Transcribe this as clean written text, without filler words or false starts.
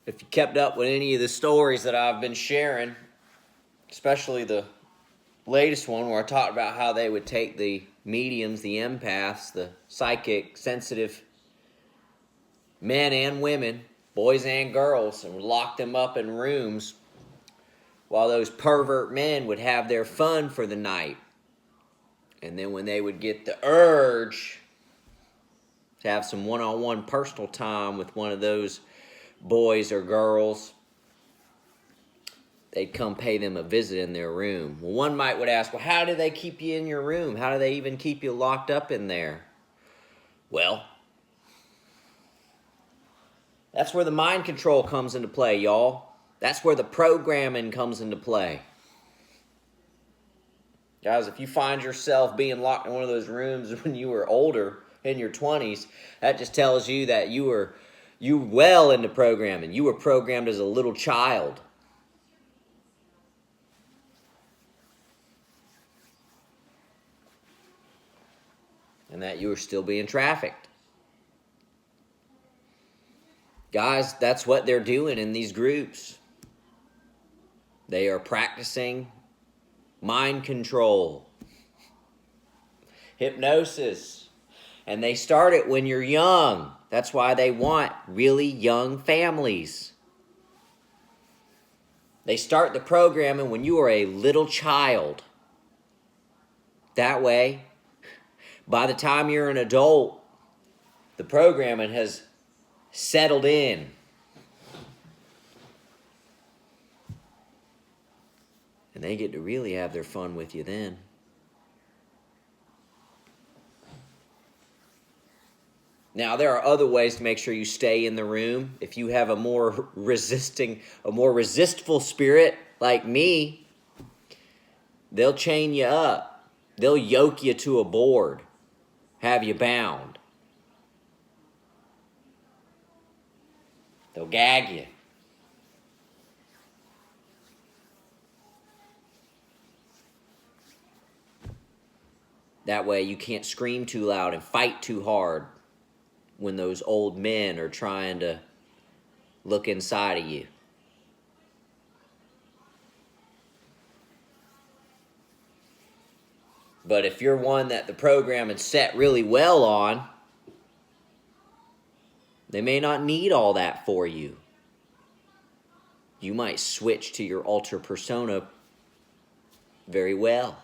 If you kept up with any of the stories that I've been sharing, especially the latest one where I talked about how they would take the mediums, the empaths, the psychic, sensitive men and women, boys and girls, and would lock them up in rooms while those pervert men would have their fun for the night. And then when they would get the urge to have some one-on-one personal time with one of those boys or girls, they'd come pay them a visit in their room. Well, one would ask, well, how do they keep you in your room? How do they even keep you locked up in there? Well, that's where the mind control comes into play, y'all. That's where the programming comes into play. Guys, if you find yourself being locked in one of those rooms when you were older, in your 20s, that just tells you that you were well into programming. You were programmed as a little child. And that you were still being trafficked. Guys, that's what they're doing in these groups. They are practicing mind control, hypnosis, and they start it when you're young. That's why they want really young families. They start the programming when you are a little child. That way, by the time you're an adult, the programming has settled in. And they get to really have their fun with you then. Now, there are other ways to make sure you stay in the room. If you have a more resistful spirit like me, they'll chain you up. They'll yoke you to a board, have you bound. They'll gag you. That way you can't scream too loud and fight too hard when those old men are trying to look inside of you. But if you're one that the program is set really well on, they may not need all that for you. You might switch to your alter persona very well.